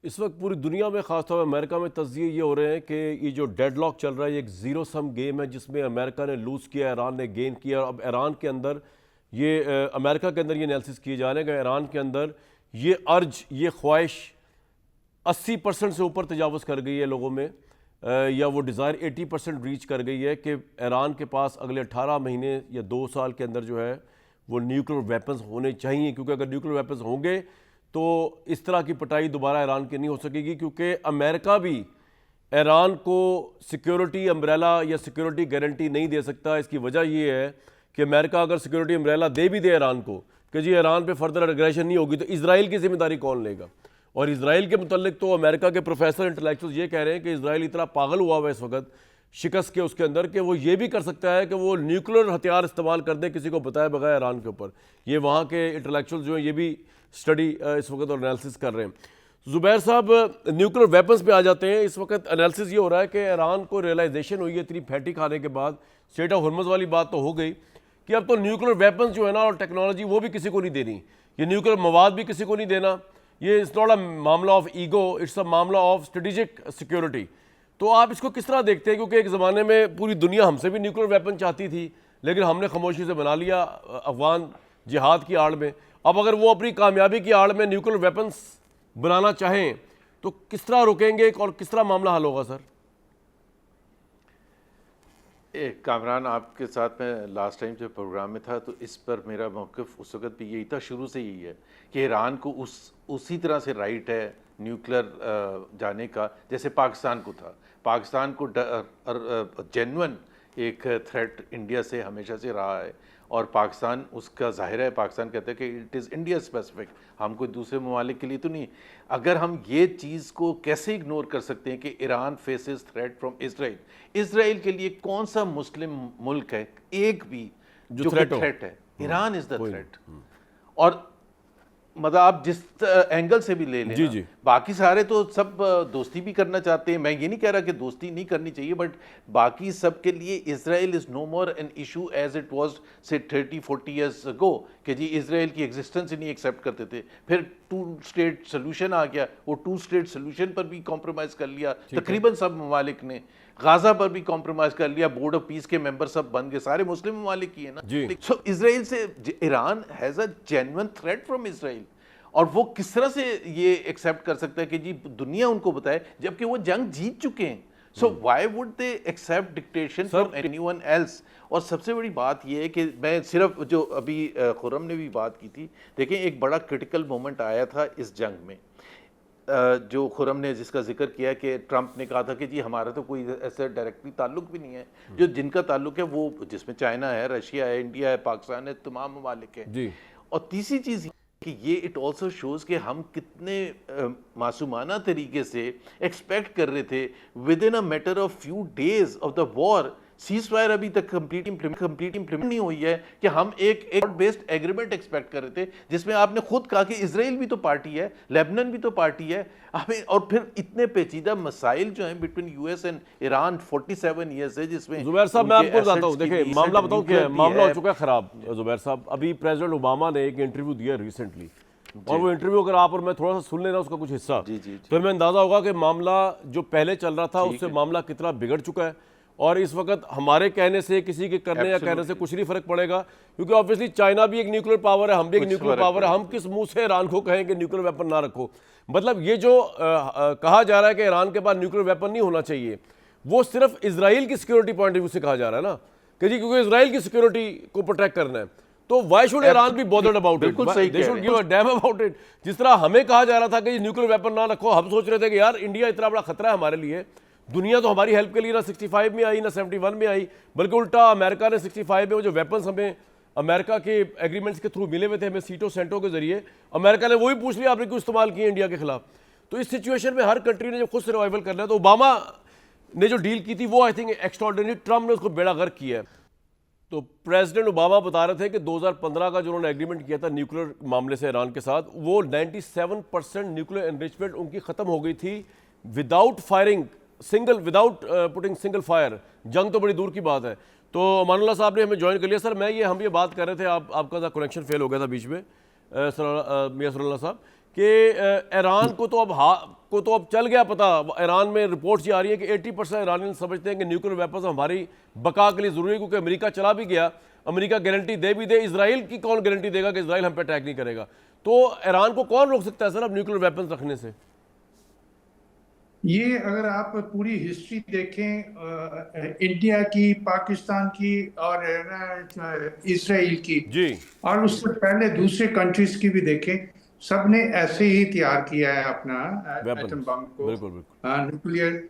इस वक्त पूरी दुनिया में, खासतौर पर अमेरिका में तज्जिए ये हो रहे हैं कि ये जो डेडलॉक चल रहा है ये एक ज़ीरो सम गेम है जिसमें अमेरिका ने लूज़ किया, ईरान ने गेन किया। अब ईरान के अंदर ये अमेरिका के अंदर ये एनालिसिस किए जा रहे हैं कि ईरान के अंदर ये अर्ज, ये ख्वाहिश 80% से ऊपर तजावज़ कर गई है लोगों में, या वो डिज़ायर 80% रीच कर गई है कि ईरान के पास अगले 18 महीने या 2 साल के अंदर जो है वो न्यूक्लियर वेपन्स होने चाहिए, क्योंकि अगर न्यूक्लियर वेपन्स होंगे तो इस तरह की पिटाई दोबारा ईरान की नहीं हो सकेगी। क्योंकि अमेरिका भी ईरान को सिक्योरिटी अम्ब्रेला या सिक्योरिटी गारंटी नहीं दे सकता। इसकी वजह यह है कि अमेरिका अगर सिक्योरिटी अम्ब्रेला दे भी दे ईरान को कि जी ईरान पे फर्दर एग्रेशन नहीं होगी, तो इजराइल की जिम्मेदारी कौन लेगा? और इजराइल के मुतल्लिक तो अमेरिका के प्रोफेसर इंटेलेक्चुअल्स ये कह रहे हैं कि इजराइल इतना पागल हुआ हुआ है इस वक्त शिकस्त के उसके अंदर कि वो ये भी कर सकता है कि वो न्यूक्लियर हथियार इस्तेमाल कर दे किसी को बताए बगैर ईरान के ऊपर। ये वहाँ के इंटेलेक्चुअल्स जो हैं ये भी स्टडी इस वक्त और एनालिसिस कर रहे हैं। ज़ुबैर साहब, न्यूक्लियर वेपन्स पे आ जाते हैं। इस वक्त एनालिसिस ये हो रहा है कि ईरान को रियलाइजेशन हुई है इतनी फैटी खाने के बाद, स्टेट ऑफ हॉर्मज़ वाली बात तो हो गई कि अब तो न्यूक्लियर वेपन्स जो है ना और टेक्नोलॉजी वो भी किसी को नहीं देनी, ये न्यूक्लियर मवाद भी किसी को नहीं देना। ये इट्स नॉट अ मामला ऑफ ईगो, इट्स अ मामला ऑफ स्ट्रेटेजिक सिक्योरिटी। तो आप इसको किस तरह देखते हैं? क्योंकि एक ज़माने में पूरी दुनिया हमसे भी न्यूक्लियर वेपन चाहती थी, लेकिन हमने खामोशी से बना लिया अफगान जिहाद की आड़ में। अब अगर वो अपनी कामयाबी की आड़ में न्यूक्लियर वेपन्स बनाना चाहें तो किस तरह रुकेंगे और किस तरह मामला हल होगा? सर कामरान, आपके साथ मैं लास्ट टाइम जब प्रोग्राम में था तो इस पर मेरा मौक़िफ़ उस वक़्त भी यही था, शुरू से यही है कि ईरान को उसी तरह से राइट है न्यूक्लियर जाने का जैसे पाकिस्तान को था। पाकिस्तान को जेन्युइन एक थ्रेट इंडिया से हमेशा से रहा है और पाकिस्तान उसका ज़ाहिर है, पाकिस्तान कहता है कि इट इज़ इंडिया स्पेसिफिक, हम कोई दूसरे ममालिक के लिए तो नहीं। अगर हम ये चीज़ को कैसे इग्नोर कर सकते हैं कि Iran faces threat from Israel? Israel के लिए कौन सा मुस्लिम मुल्क है एक भी जो थ्रेट है? Iran is the threat. और मतलब आप जिस एंगल से भी ले लें, जी जी, बाकी सारे तो सब दोस्ती भी करना चाहते हैं। मैं ये नहीं कह रहा कि दोस्ती नहीं करनी चाहिए, बट बाकी सब के लिए Israel is no more an issue as it was say 30-40 years ago कि जी इसराइल की एग्जिस्टेंस ही नहीं एक्सेप्ट करते थे। फिर 2 स्टेट सोल्यूशन आ गया, वो 2 स्टेट सोल्यूशन पर भी कॉम्प्रोमाइज़ कर लिया तकरीबन सब ममालिक ने। गाजा पर भी कॉम्प्रोमाइज़ कर लिया, बोर्ड ऑफ पीस के मेंबर सब बन गए, सारे मुस्लिम ममालिक ही है ना। सो इसराइल से Iran has a genuine threat from Israel. और वो किस तरह से ये एक्सेप्ट कर सकता है कि जी दुनिया उनको बताए जबकि वो जंग जीत चुके हैं? So why would they accept dictation from anyone else? और सबसे बड़ी बात ये है कि मैं सिर्फ जो अभी खुर्रम ने भी बात की थी, देखें एक बड़ा क्रिटिकल मोमेंट आया था इस जंग में, जो खुर्रम ने जिसका जिक्र किया कि ट्रंप ने कहा था कि जी हमारा तो कोई ऐसा डायरेक्टली ताल्लुक भी नहीं है, जो जिनका ताल्लुक है वो जिसमें चाइना है, रशिया है, इंडिया है, पाकिस्तान है, तमाम ममालिक है। और तीसरी चीज़ कि ये इट ऑल्सो शोज़ कि हम कितने मासूमाना तरीके से एक्सपेक्ट कर रहे थे with in a matter of few days of the war. Cease fire अभी तक कंप्लीट इम्प्लीमेंट नहीं हुई है कि हम एक बेस्ड एग्रीमेंट एक्सपेक्ट कर रहे थे, जिसमें आपने खुद कहा कि इसराइल भी तो पार्टी है, लेबनान भी तो पार्टी है हमें। और फिर इतने पेचीदा मसाइल जो हैं between US and Iran 47 years है, जिसमें ज़ुबैर साहब मैं आपको बताता हूँ, देखिए मामला बताऊँ क्या है, मामला हो चुका है ख़राब। ज़ुबैर साहब, अभी प्रेसिडेंट ओबामा ने एक इंटरव्यू दिया रिसेंटली, और वो इंटरव्यू अगर आप और मैं थोड़ा सा सुन लेना उसका कुछ हिस्सा, तो हमें अंदाज़ा होगा कि मामला जो पहले चल रहा था उससे मामला कितना बिगड़ चुका है। और इस वक्त हमारे कहने से, किसी के करने या कहने से कुछ नहीं फर्क पड़ेगा, क्योंकि ऑब्वियसली चाइना भी एक न्यूक्लियर पावर है, हम भी एक न्यूक्लियर पावर है। हम किस मुंह से ईरान को कहें कि न्यूक्लियर वेपन ना रखो? मतलब ये जो कहा जा रहा है कि ईरान के पास न्यूक्लियर वेपन नहीं होना चाहिए, वो सिर्फ इजराइल की सिक्योरिटी पॉइंट ऑफ व्यू से कहा जा रहा है ना, कि जी क्योंकि इजराइल की सिक्योरिटी को प्रोटेक्ट करना है, तो why should Iran be bothered about it? They should give a damn about it. जिस तरह हमें कहा जा रहा था कि न्यूक्लियर वेपन ना रखो, हम सोच रहे थे कि यार इंडिया इतना बड़ा खतरा है हमारे लिए, दुनिया तो हमारी हेल्प के लिए ना 65 में आई ना 71 में आई, बल्कि उल्टा अमेरिका ने 65 में वो जो वेपन्स हमें अमेरिका के एग्रीमेंट्स के थ्रू मिले हुए थे हमें सीटो सेंटो के जरिए, अमेरिका ने वही पूछ लिया आपने क्यों इस्तेमाल किए इंडिया के खिलाफ। तो इस सिचुएशन में हर कंट्री ने जब खुद सर्वाइवल करना है, तो ओबामा ने जो डील की थी वो आई थिंक एक्स्ट्राऑर्डिनरी, ट्रम्प ने उसको बेड़ा गर्क किया है। तो प्रेसिडेंट ओबामा बता रहे थे कि 2015 का जो उन्होंने एग्रीमेंट किया था न्यूक्लियर मामले से ईरान के साथ, वो 97% न्यूक्लियर एनरिचमेंट उनकी खत्म हो गई थी without firing without putting single fire. जंग तो बड़ी दूर की बात है। तो अमानुल्लाह साहब ने हमें ज्वाइन कर लिया। सर हम ये बात कर रहे थे, आपका कनेक्शन फेल हो गया था बीच में मियां सलाहुल्लाह साहब, कि ईरान को तो अब चल गया पता। ईरान में रिपोर्ट्स ये आ रही है कि 80% ईरानियन समझते हैं कि न्यूक्लियर वेपन्स हमारी बका के लिए ज़रूरी है, क्योंकि अमेरिका चला भी गया, अमेरिका गारंटी दे भी दे, इजराइल की कौन गारंटी देगा कि इजराइल हम पे अटैक नहीं करेगा? तो ईरान को कौन रोक सकता है सर अब न्यूक्लियर वेपन्स रखने से? ये अगर आप पूरी हिस्ट्री देखें, इंडिया की, पाकिस्तान की और इसराइल की, जी और उससे पहले दूसरे कंट्रीज की भी देखें, सब ने ऐसे ही तैयार किया है अपना वेपन, एटम बम को। बिल्कुल बिल्कुल। न्यूक्लियर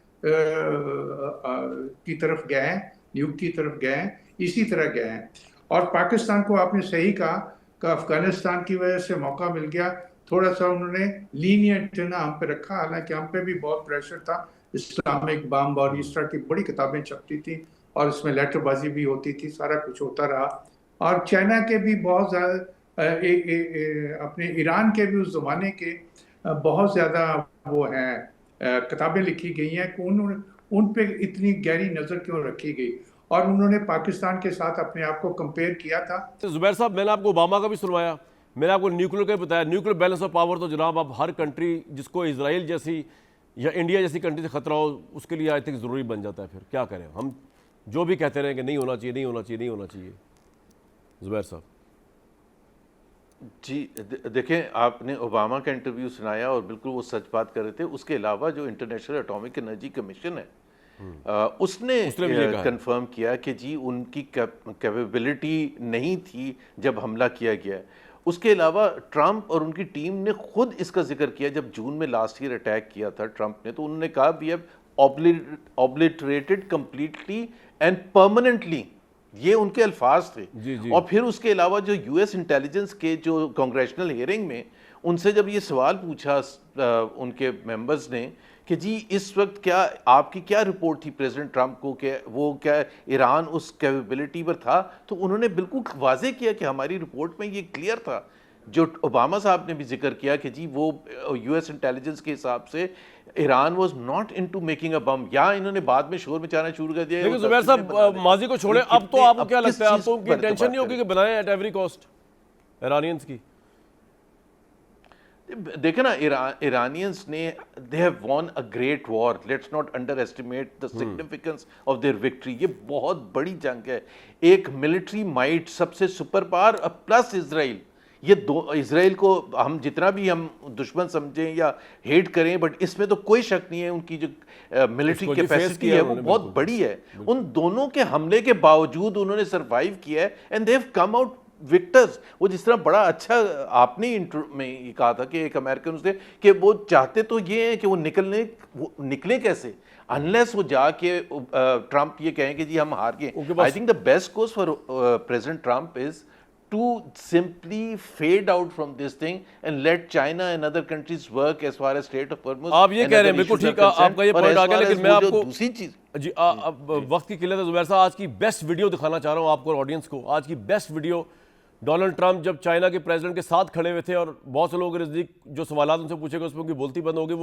की तरफ गए हैं, न्यूक की तरफ गए हैं, इसी तरह गए हैं। और पाकिस्तान को आपने सही कहा कि अफगानिस्तान की वजह से मौका मिल गया, थोड़ा सा उन्होंने लीनियंट ना हम पे रखा, हालांकि हम पे भी बहुत प्रेशर था। इस्लामिक बम और इस तरह की बड़ी किताबें छपती थी और इसमें लेटरबाजी भी होती थी, सारा कुछ होता रहा। और चाइना के भी बहुत ज़्यादा अपने ईरान के भी उस जमाने के बहुत ज़्यादा वो हैं, किताबें लिखी गई हैं कि उन पे इतनी गहरी नज़र क्यों रखी गई, और उन्होंने पाकिस्तान के साथ अपने आप को कंपेयर किया था। जुबैर साहब, मैंने आपको ओबामा का भी सुनवाया, मैंने आपको न्यूक्लियर का भी बताया। न्यूक्लियर बैलेंस ऑफ पावर तो जनाब अब हर कंट्री जिसको इजराइल जैसी या इंडिया जैसी कंट्री से खतरा हो, उसके लिए आई थिंक ज़रूरी बन जाता है। फिर क्या करें हम, जो भी कहते रहे कि नहीं होना चाहिए, नहीं होना चाहिए, नहीं होना चाहिए। जुबैर साहब जी देखें, आपने ओबामा का इंटरव्यू सुनाया और बिल्कुल वो सच बात कर रहे थे। उसके अलावा जो इंटरनेशनल एटॉमिक एनर्जी कमीशन है, उसने कंफर्म किया कि जी उनकी कैपेबिलिटी नहीं थी जब हमला किया गया है। उसके अलावा ट्रंप और उनकी टीम ने खुद इसका जिक्र किया, जब जून में लास्ट ईयर अटैक किया था ट्रंप ने, तो उन्होंने कहा we have obliterated completely and permanently, ये उनके अल्फाज थे। जी। और फिर उसके अलावा जो यूएस इंटेलिजेंस के जो कांग्रेशनल हियरिंग में उनसे जब ये सवाल पूछा उनके मेंबर्स ने कि जी इस वक्त क्या आपकी क्या रिपोर्ट थी प्रेसिडेंट ट्रंप को कि वो क्या ईरान उस कैपेबिलिटी पर था, तो उन्होंने बिल्कुल वाजे किया कि हमारी रिपोर्ट में ये क्लियर था। जो ओबामा साहब ने भी जिक्र किया कि जी वो यूएस इंटेलिजेंस के हिसाब से Iran was not into making a bomb, या इन्होंने बाद में शोर मचाना शुरू कर दिया। लेकिन जुबैर साहब माजी को छोड़े, अब तो आपको क्या लगता है, अब तो उनकी टेंशन नहीं होगी कि बनाए एट एवरी कॉस्ट ईरानियंस की? देखे ना, इरानियंस ने they have von a great war, let's not under estimate the significance of their victory. ये बहुत बड़ी जंग है, एक मिलिट्री माइट सबसे सुपर पावर प्लस इजराइल। ये दो, इजराइल को हम जितना भी हम दुश्मन समझें या हेट करें, बट इसमें तो कोई शक नहीं है उनकी जो मिलिट्री कैपेसिटी है वो बहुत बड़ी है। उन दोनों के हमले के बावजूद उन्होंने सर्वाइव किया है and they have come out Victus. वो जिस तरह बड़ा अच्छा आपने इंट्रो में ये कहा था कि एक अमेरिकन उसने कि वो चाहते तो ये है कि वो निकले कैसे, अनलेस वो जाके ट्रंप ये कहें कि जी हम हार गए। I think the best course for president Trump is to simply fade out from this thing and let China and other countries work as far as Strait of Hormuz। आप ये कह रहे हैं, बिल्कुल ठीक है, आपका ये पॉइंट आ गया, लेकिन मैं आपको दूसरी चीज जी अब वक्त की किल्लत है जुबैर साहब, आज की बेस्ट वीडियो दिखाना चाह रहा हूँ आपको और ऑडियंस को। आज की बेस्ट वीडियो डोनाल्ड ट्रंप जब चाइना के प्रेसिडेंट के साथ खड़े हुए थे और बहुत से लोग जो सवाल उनसे पूछे गए उसमें उनकी बोलती बंद हो गई।